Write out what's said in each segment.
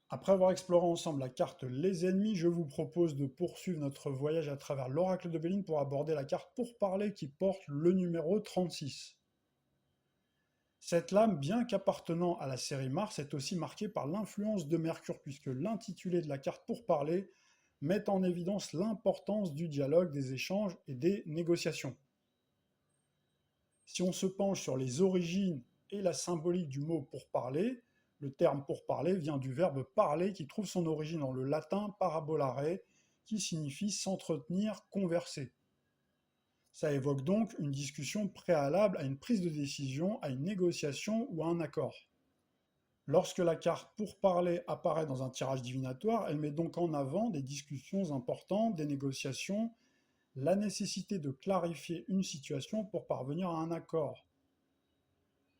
Après avoir exploré ensemble la carte Les Ennemis, je vous propose de poursuivre notre voyage à travers l'oracle de Béline pour aborder la carte Pourparler qui porte le numéro 36. Cette lame, bien qu'appartenant à la série Mars, est aussi marquée par l'influence de Mercure puisque l'intitulé de la carte Pourparler met en évidence l'importance du dialogue, des échanges et des négociations. Si on se penche sur les origines et la symbolique du mot pourparler, le terme pourparler vient du verbe parler qui trouve son origine dans le latin parabolare, qui signifie s'entretenir, converser. Ça évoque donc une discussion préalable à une prise de décision, à une négociation ou à un accord. Lorsque la carte pourparler apparaît dans un tirage divinatoire, elle met donc en avant des discussions importantes, des négociations, la nécessité de clarifier une situation pour parvenir à un accord.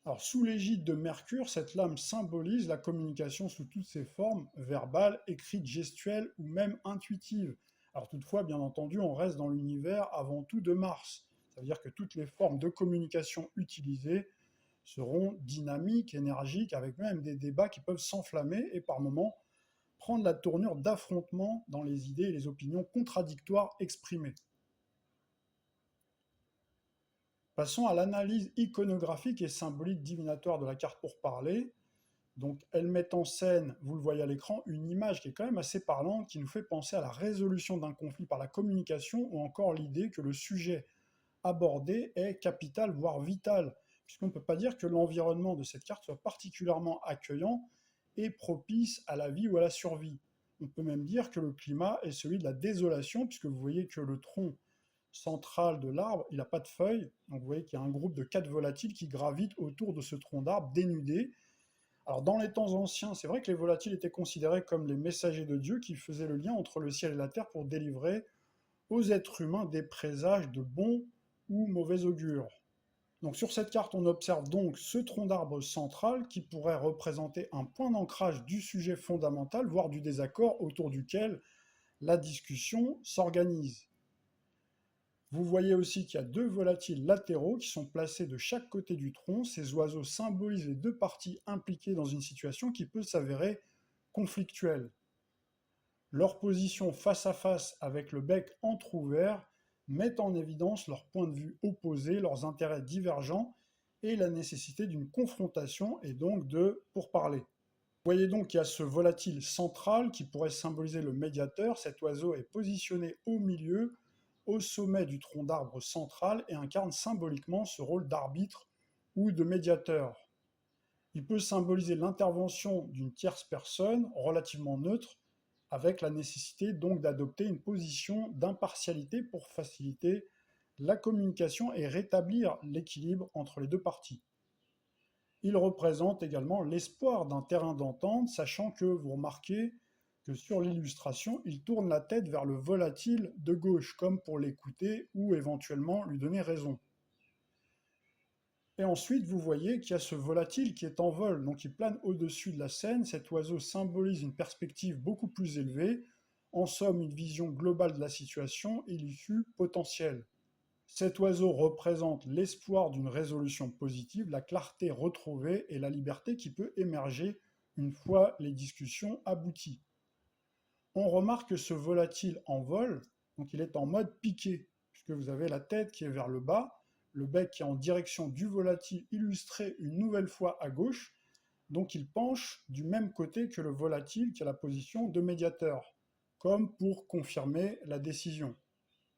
Alors, sous l'égide de Mercure, cette lame symbolise la communication sous toutes ses formes, verbale, écrite, gestuelle ou même intuitive. Alors toutefois, bien entendu, on reste dans l'univers avant tout de Mars. Ça veut dire que toutes les formes de communication utilisées seront dynamiques, énergiques, avec même des débats qui peuvent s'enflammer et par moments prendre la tournure d'affrontement dans les idées et les opinions contradictoires exprimées. Passons à l'analyse iconographique et symbolique divinatoire de la carte Pourparler. Donc, elle met en scène, vous le voyez à l'écran, une image qui est quand même assez parlante, qui nous fait penser à la résolution d'un conflit par la communication ou encore l'idée que le sujet abordé est capital, voire vital, puisqu'on ne peut pas dire que l'environnement de cette carte soit particulièrement accueillant et propice à la vie ou à la survie. On peut même dire que le climat est celui de la désolation, puisque vous voyez que le tronc central de l'arbre, il n'a pas de feuilles, donc vous voyez qu'il y a un groupe de 4 volatiles qui gravitent autour de ce tronc d'arbre dénudé. Alors dans les temps anciens, c'est vrai que les volatiles étaient considérés comme les messagers de Dieu qui faisaient le lien entre le ciel et la terre pour délivrer aux êtres humains des présages de bons ou mauvais augure. Donc sur cette carte, on observe donc ce tronc d'arbre central qui pourrait représenter un point d'ancrage du sujet fondamental, voire du désaccord autour duquel la discussion s'organise. Vous voyez aussi qu'il y a deux volatiles latéraux qui sont placés de chaque côté du tronc. Ces oiseaux symbolisent les deux parties impliquées dans une situation qui peut s'avérer conflictuelle. Leur position face à face avec le bec entrouvert met en évidence leurs points de vue opposés, leurs intérêts divergents et la nécessité d'une confrontation et donc de pourparler. Vous voyez donc qu'il y a ce volatile central qui pourrait symboliser le médiateur. Cet oiseau est positionné au milieu, au sommet du tronc d'arbre central et incarne symboliquement ce rôle d'arbitre ou de médiateur. Il peut symboliser l'intervention d'une tierce personne relativement neutre, avec la nécessité donc d'adopter une position d'impartialité pour faciliter la communication et rétablir l'équilibre entre les deux parties. Il représente également l'espoir d'un terrain d'entente, sachant que vous remarquez que sur l'illustration, il tourne la tête vers le volatile de gauche, comme pour l'écouter ou éventuellement lui donner raison. Et ensuite, vous voyez qu'il y a ce volatile qui est en vol, donc il plane au-dessus de la scène. Cet oiseau symbolise une perspective beaucoup plus élevée, en somme une vision globale de la situation et l'issue potentielle. Cet oiseau représente l'espoir d'une résolution positive, la clarté retrouvée et la liberté qui peut émerger une fois les discussions abouties. On remarque que ce volatile en vol, donc il est en mode piqué, puisque vous avez la tête qui est vers le bas, le bec qui est en direction du volatile illustré une nouvelle fois à gauche, donc il penche du même côté que le volatile qui a la position de médiateur, comme pour confirmer la décision.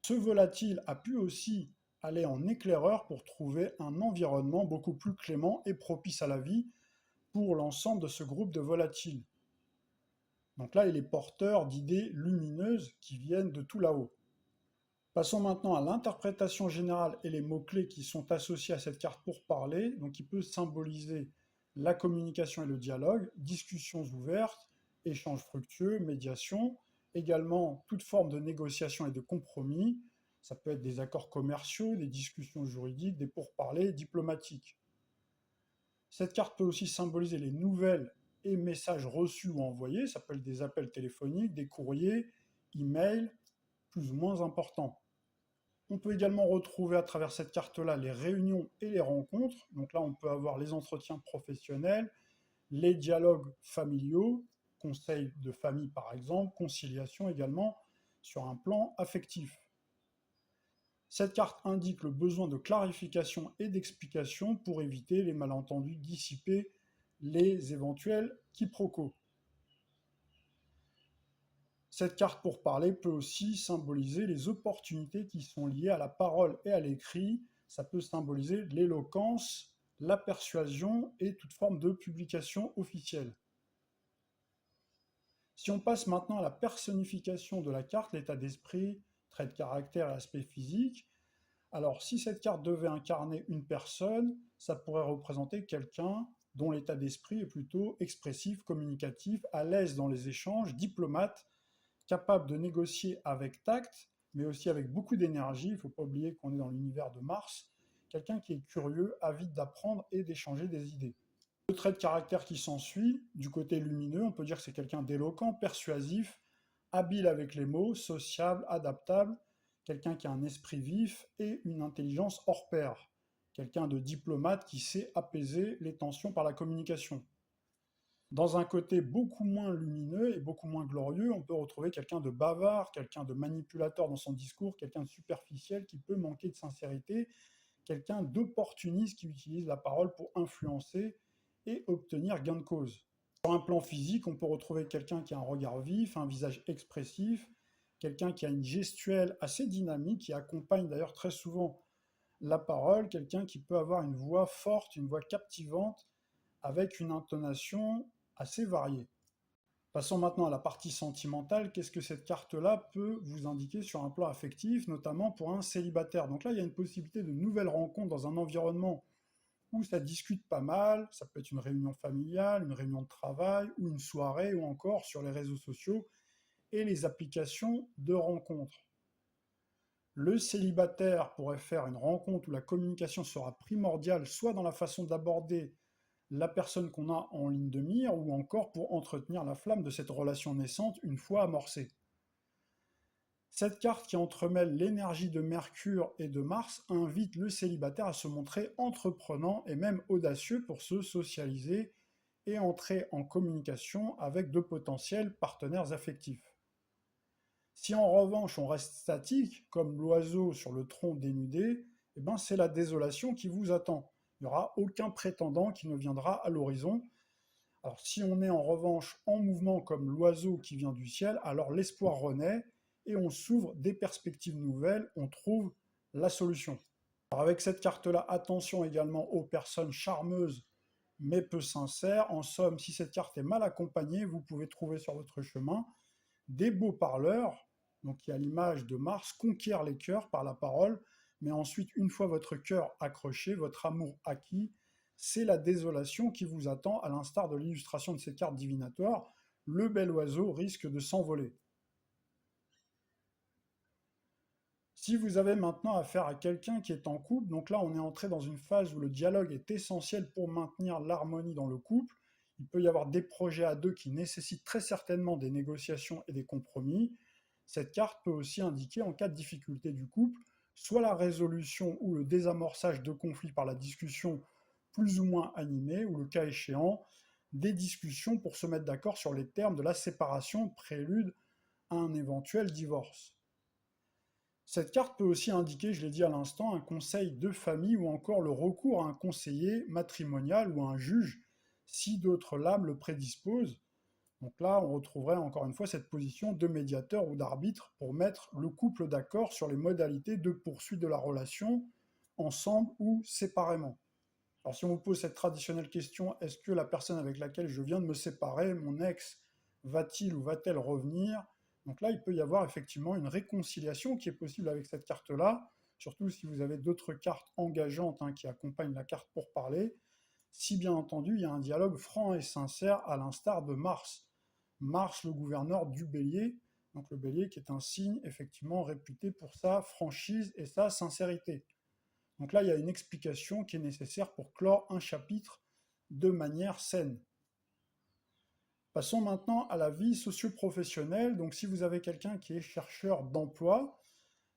Ce volatile a pu aussi aller en éclaireur pour trouver un environnement beaucoup plus clément et propice à la vie pour l'ensemble de ce groupe de volatiles. Donc là, il est porteur d'idées lumineuses qui viennent de tout là-haut. Passons maintenant à l'interprétation générale et les mots-clés qui sont associés à cette carte pour parler. Donc il peut symboliser la communication et le dialogue, discussions ouvertes, échanges fructueux, médiation, également toute forme de négociation et de compromis. Ça peut être des accords commerciaux, des discussions juridiques, des pourparlers diplomatiques. Cette carte peut aussi symboliser les nouvelles et messages reçus ou envoyés, ça peut être des appels téléphoniques, des courriers, emails, plus ou moins importants. On peut également retrouver à travers cette carte-là les réunions et les rencontres. Donc là, on peut avoir les entretiens professionnels, les dialogues familiaux, conseil de famille par exemple, conciliation également sur un plan affectif. Cette carte indique le besoin de clarification et d'explication pour éviter les malentendus, dissiper les éventuels quiproquos. Cette carte pour parler peut aussi symboliser les opportunités qui sont liées à la parole et à l'écrit. Ça peut symboliser l'éloquence, la persuasion et toute forme de publication officielle. Si on passe maintenant à la personnification de la carte, l'état d'esprit, trait de caractère et aspect physique, alors si cette carte devait incarner une personne, ça pourrait représenter quelqu'un dont l'état d'esprit est plutôt expressif, communicatif, à l'aise dans les échanges, diplomate, capable de négocier avec tact, mais aussi avec beaucoup d'énergie. Il ne faut pas oublier qu'on est dans l'univers de Mars. Quelqu'un qui est curieux, avide d'apprendre et d'échanger des idées. Le trait de caractère qui s'ensuit, du côté lumineux, on peut dire que c'est quelqu'un d'éloquent, persuasif, habile avec les mots, sociable, adaptable, quelqu'un qui a un esprit vif et une intelligence hors pair, quelqu'un de diplomate qui sait apaiser les tensions par la communication. Dans un côté beaucoup moins lumineux et beaucoup moins glorieux, on peut retrouver quelqu'un de bavard, quelqu'un de manipulateur dans son discours, quelqu'un de superficiel qui peut manquer de sincérité, quelqu'un d'opportuniste qui utilise la parole pour influencer et obtenir gain de cause. Sur un plan physique, on peut retrouver quelqu'un qui a un regard vif, un visage expressif, quelqu'un qui a une gestuelle assez dynamique, qui accompagne d'ailleurs très souvent la parole, quelqu'un qui peut avoir une voix forte, une voix captivante, avec une intonation assez variée. Passons maintenant à la partie sentimentale. Qu'est-ce que cette carte-là peut vous indiquer sur un plan affectif, notamment pour un célibataire? Donc là, il y a une possibilité de nouvelles rencontres dans un environnement où ça discute pas mal. Ça peut être une réunion familiale, une réunion de travail, ou une soirée, ou encore sur les réseaux sociaux et les applications de rencontres. Le célibataire pourrait faire une rencontre où la communication sera primordiale, soit dans la façon d'aborder la personne qu'on a en ligne de mire, ou encore pour entretenir la flamme de cette relation naissante une fois amorcée. Cette carte qui entremêle l'énergie de Mercure et de Mars invite le célibataire à se montrer entreprenant et même audacieux pour se socialiser et entrer en communication avec de potentiels partenaires affectifs. Si en revanche on reste statique, comme l'oiseau sur le tronc dénudé, eh ben c'est la désolation qui vous attend. Il n'y aura aucun prétendant qui ne viendra à l'horizon. Alors si on est en revanche en mouvement comme l'oiseau qui vient du ciel, alors l'espoir renaît et on s'ouvre des perspectives nouvelles, on trouve la solution. Alors avec cette carte-là, attention également aux personnes charmeuses mais peu sincères. En somme, si cette carte est mal accompagnée, vous pouvez trouver sur votre chemin des beaux parleurs, donc qui à l'image de Mars conquiert les cœurs par la parole, mais ensuite, une fois votre cœur accroché, votre amour acquis, c'est la désolation qui vous attend, à l'instar de l'illustration de cette carte divinatoire. Le bel oiseau risque de s'envoler. Si vous avez maintenant affaire à quelqu'un qui est en couple, donc là on est entré dans une phase où le dialogue est essentiel pour maintenir l'harmonie dans le couple. Il peut y avoir des projets à deux qui nécessitent très certainement des négociations et des compromis. Cette carte peut aussi indiquer, en cas de difficulté du couple, soit la résolution ou le désamorçage de conflits par la discussion plus ou moins animée, ou le cas échéant, des discussions pour se mettre d'accord sur les termes de la séparation, prélude à un éventuel divorce. Cette carte peut aussi indiquer, je l'ai dit à l'instant, un conseil de famille ou encore le recours à un conseiller matrimonial ou à un juge si d'autres lames le prédisposent. Donc là, on retrouverait encore une fois cette position de médiateur ou d'arbitre pour mettre le couple d'accord sur les modalités de poursuite de la relation, ensemble ou séparément. Alors si on vous pose cette traditionnelle question, est-ce que la personne avec laquelle je viens de me séparer, mon ex, va-t-il ou va-t-elle revenir? Donc là, il peut y avoir effectivement une réconciliation qui est possible avec cette carte-là, surtout si vous avez d'autres cartes engageantes qui accompagnent la carte pour parler, si bien entendu il y a un dialogue franc et sincère à l'instar de Mars. Mars, le gouverneur du Bélier, donc le Bélier qui est un signe effectivement réputé pour sa franchise et sa sincérité. Donc là, il y a une explication qui est nécessaire pour clore un chapitre de manière saine. Passons maintenant à la vie socio-professionnelle. Donc si vous avez quelqu'un qui est chercheur d'emploi,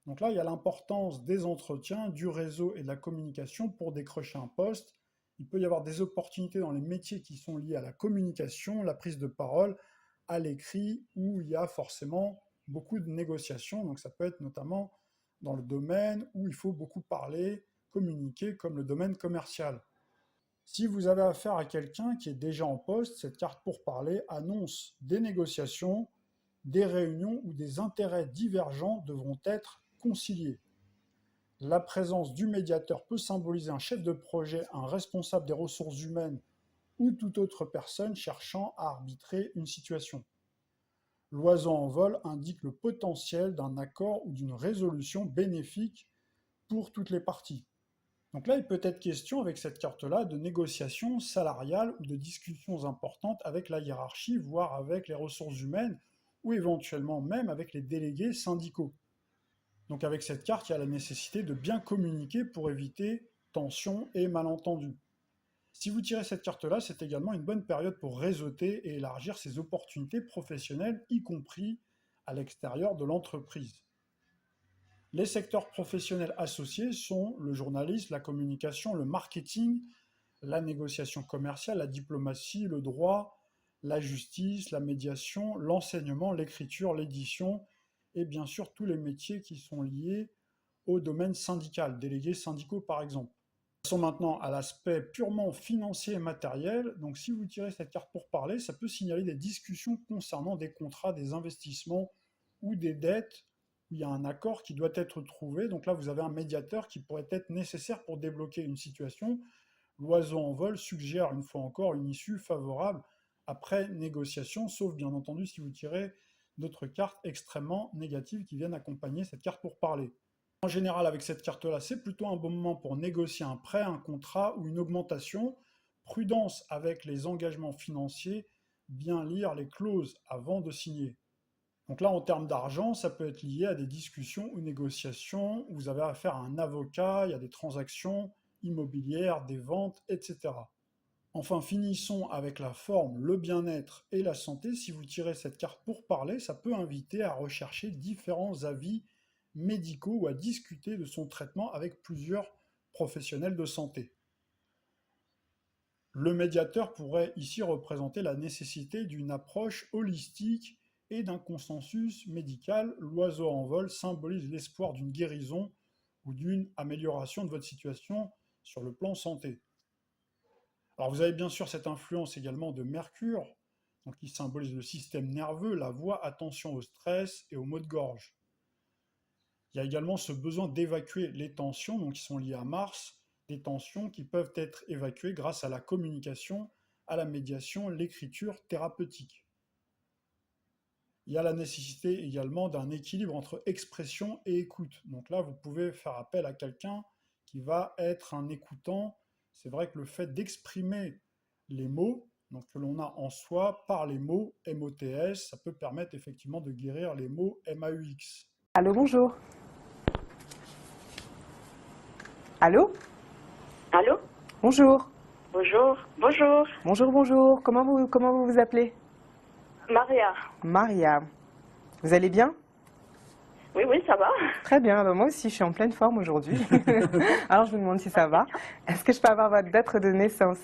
donc là, il y a l'importance des entretiens, du réseau et de la communication pour décrocher un poste. Il peut y avoir des opportunités dans les métiers qui sont liés à la communication, la prise de parole, à l'écrit où il y a forcément beaucoup de négociations. Donc ça peut être notamment dans le domaine où il faut beaucoup parler, communiquer, comme le domaine commercial. Si vous avez affaire à quelqu'un qui est déjà en poste, cette carte pour parler annonce des négociations, des réunions où des intérêts divergents devront être conciliés. La présence du médiateur peut symboliser un chef de projet, un responsable des ressources humaines ou toute autre personne cherchant à arbitrer une situation. L'oiseau en vol indique le potentiel d'un accord ou d'une résolution bénéfique pour toutes les parties. Donc là, il peut être question avec cette carte-là de négociations salariales ou de discussions importantes avec la hiérarchie, voire avec les ressources humaines ou éventuellement même avec les délégués syndicaux. Donc avec cette carte, il y a la nécessité de bien communiquer pour éviter tensions et malentendus. Si vous tirez cette carte-là, c'est également une bonne période pour réseauter et élargir ses opportunités professionnelles, y compris à l'extérieur de l'entreprise. Les secteurs professionnels associés sont le journalisme, la communication, le marketing, la négociation commerciale, la diplomatie, le droit, la justice, la médiation, l'enseignement, l'écriture, l'édition et bien sûr tous les métiers qui sont liés au domaine syndical, délégués syndicaux par exemple. Passons maintenant à l'aspect purement financier et matériel. Donc si vous tirez cette carte pour parler, ça peut signaler des discussions concernant des contrats, des investissements ou des dettes où il y a un accord qui doit être trouvé. Donc là, vous avez un médiateur qui pourrait être nécessaire pour débloquer une situation. L'oiseau en vol suggère une fois encore une issue favorable après négociation, sauf bien entendu si vous tirez d'autres cartes extrêmement négatives qui viennent accompagner cette carte pour parler. En général, avec cette carte-là, c'est plutôt un bon moment pour négocier un prêt, un contrat ou une augmentation. Prudence avec les engagements financiers, bien lire les clauses avant de signer. Donc là, en termes d'argent, ça peut être lié à des discussions ou négociations où vous avez affaire à un avocat, il y a des transactions immobilières, des ventes, etc. Enfin, finissons avec la forme, le bien-être et la santé. Si vous tirez cette carte pour parler, ça peut inviter à rechercher différents avis médicaux ou à discuter de son traitement avec plusieurs professionnels de santé. Le médiateur pourrait ici représenter la nécessité d'une approche holistique et d'un consensus médical. L'oiseau en vol symbolise l'espoir d'une guérison ou d'une amélioration de votre situation sur le plan santé. Alors vous avez bien sûr cette influence également de Mercure, donc qui symbolise le système nerveux, la voix, attention au stress et aux maux de gorge. Il y a également ce besoin d'évacuer les tensions, donc qui sont liées à Mars, des tensions qui peuvent être évacuées grâce à la communication, à la médiation, l'écriture thérapeutique. Il y a la nécessité également d'un équilibre entre expression et écoute. Donc là, vous pouvez faire appel à quelqu'un qui va être un écoutant. C'est vrai que le fait d'exprimer les mots, donc que l'on a en soi, par les mots MOTS, ça peut permettre effectivement de guérir les mots MAUX. Allô, bonjour. Allô? Allô? Bonjour. Bonjour. Bonjour. Bonjour, bonjour. Comment vous vous appelez? Maria. Maria. Vous allez bien? Oui, oui, ça va. Très bien. Moi aussi, je suis en pleine forme aujourd'hui. Alors, je vous demande si ça va. Est-ce que je peux avoir votre date de naissance?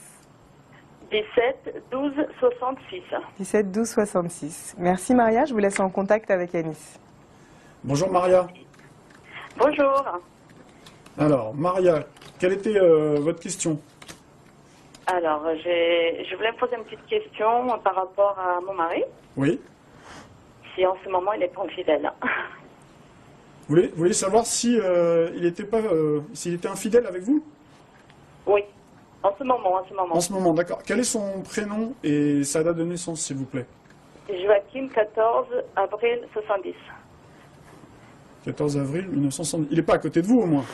17-12-66. 17-12-66. Merci Maria, je vous laisse en contact avec Anis. Bonjour Maria. Bonjour. Alors Maria, quelle était votre question? Alors, je voulais me poser une petite question par rapport à mon mari. Oui. Si en ce moment il est pas infidèle. Vous voulez savoir si s'il était infidèle avec vous? Oui. En ce moment. En ce moment, d'accord. Quel est son prénom et sa date de naissance, s'il vous plaît? Joachim, 14 avril 70. 14 avril 1970. Il n'est pas à côté de vous, au moins?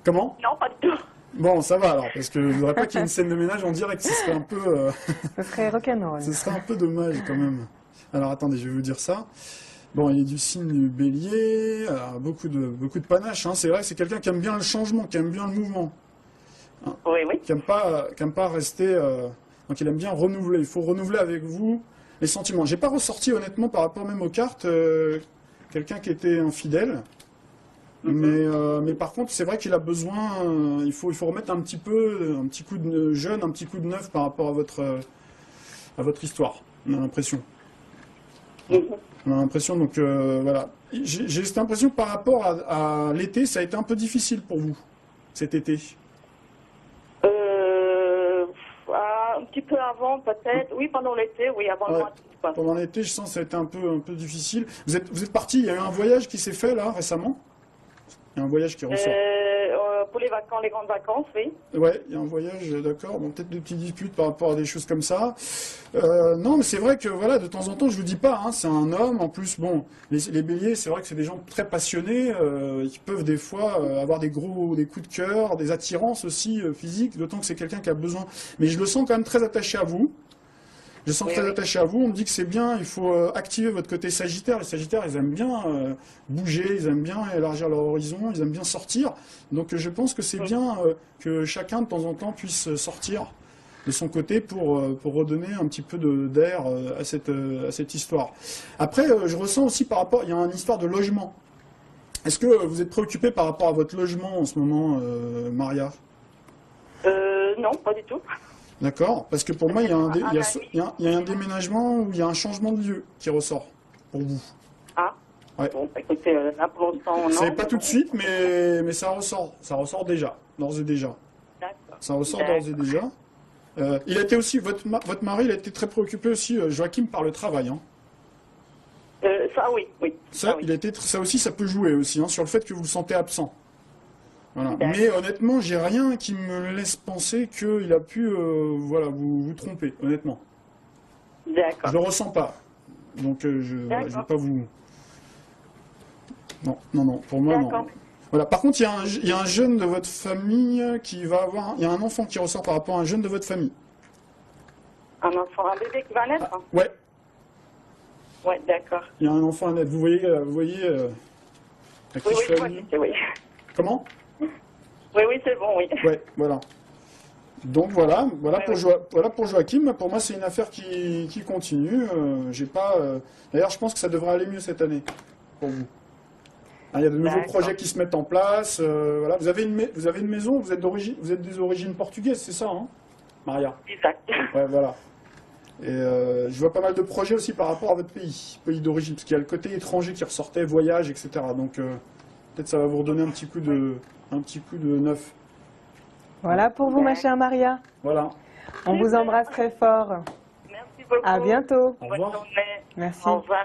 Comment? Non, pas du tout. Bon, ça va alors, parce que je ne voudrais pas qu'il y ait une scène de ménage en direct, ce serait un peu... Ce serait rock'n'roll. Ce serait un peu dommage, quand même. Alors, attendez, je vais vous dire ça. Bon, il est du signe du Bélier, beaucoup de panache, hein. C'est vrai que c'est quelqu'un qui aime bien le changement, qui aime bien le mouvement. Hein. Oui, oui. Qui aime pas rester... Donc, il aime bien renouveler. Il faut renouveler avec vous les sentiments. J'ai pas ressorti, honnêtement, par rapport même aux cartes, quelqu'un qui était infidèle. Mais par contre, c'est vrai qu'il a besoin, il faut remettre un petit coup de jeune, un petit coup de neuf par rapport à votre histoire, on a l'impression. Mhm. On a l'impression, donc voilà. J'ai cette impression que par rapport à l'été, ça a été un peu difficile pour vous, cet été. Un petit peu avant, peut-être. Oui, pendant l'été, oui, avant le Ouais. mois d'août, quoi. Pendant l'été, je sens que ça a été un peu difficile. Vous êtes parti, il y a eu un voyage qui s'est fait là récemment? Il y a un voyage qui ressort. Pour les vacances, les grandes vacances, oui. Ouais, il y a un voyage, d'accord. Bon, peut-être des petites disputes par rapport à des choses comme ça. Non, mais c'est vrai que voilà, de temps en temps, je vous dis pas, hein, c'est un homme. En plus, bon, les béliers, c'est vrai que c'est des gens très passionnés, qui peuvent des fois avoir des coups de cœur, des attirances aussi physiques, d'autant que c'est quelqu'un qui a besoin. Mais je le sens quand même très attaché à vous. Je le sens Oui, très oui. attaché à vous. On me dit que c'est bien, il faut activer votre côté Sagittaire. Les Sagittaires, ils aiment bien bouger, ils aiment bien élargir leur horizon, ils aiment bien sortir. Donc je pense que c'est bien que chacun de temps en temps puisse sortir de son côté pour redonner un petit peu d'air à cette histoire. Après, je ressens aussi par rapport, il y a une histoire de logement. Est-ce que vous êtes préoccupé par rapport à votre logement en ce moment, Maria? Non, pas du tout. D'accord? Parce que pour moi, il y a Un un déménagement ou il y a un changement de lieu qui ressort pour vous. Ah, Ouais. bon, écoutez, là pour l'instant, non. C'est pas tout de suite, mais ça ressort déjà, d'ores et déjà. D'accord. Ça ressort d'ores et déjà. Il a été aussi, votre mari, il a été très préoccupé aussi, Joachim, par le travail. Hein. Ça, oui, oui. Ça, oui. ça aussi, ça peut jouer aussi, hein, sur le fait que vous le sentez absent. Voilà. D'accord. Mais honnêtement, j'ai rien qui me laisse penser qu'il a pu voilà, vous tromper, honnêtement. D'accord. Je le ressens pas. Donc je ne vais pas vous... Non, pour moi, non. D'accord. Voilà. Par contre, il y a un jeune de votre famille qui va avoir... Il y a un enfant qui ressort par rapport à un jeune de votre famille. Un enfant, un bébé qui va naître? Ah, ouais, Ouais, d'accord. il y a un enfant à naître. Vous voyez à qui Oui, je oui, fais je vois allusion? qui c'est, oui. Comment? Oui, oui, c'est bon, oui. Ouais, voilà. Donc voilà Ouais, voilà pour Joachim. Pour moi, c'est une affaire qui continue. J'ai pas. D'ailleurs, je pense que ça devrait aller mieux cette année pour vous. Hein, il y a de nouveaux D'accord. projets qui se mettent en place. Voilà. Vous avez une maison. Vous êtes des origines portugaises, c'est ça, hein, Maria? Exact. Ouais, voilà. Et je vois pas mal de projets aussi par rapport à votre pays d'origine, parce qu'il y a le côté étranger qui ressortait, voyage, etc. Donc peut-être ça va vous redonner un petit coup de neuf. Voilà pour vous, ma chère Maria. Voilà. On vous embrasse très fort. Merci beaucoup. À bientôt. Au Bonne revoir. journée. Merci. Au revoir.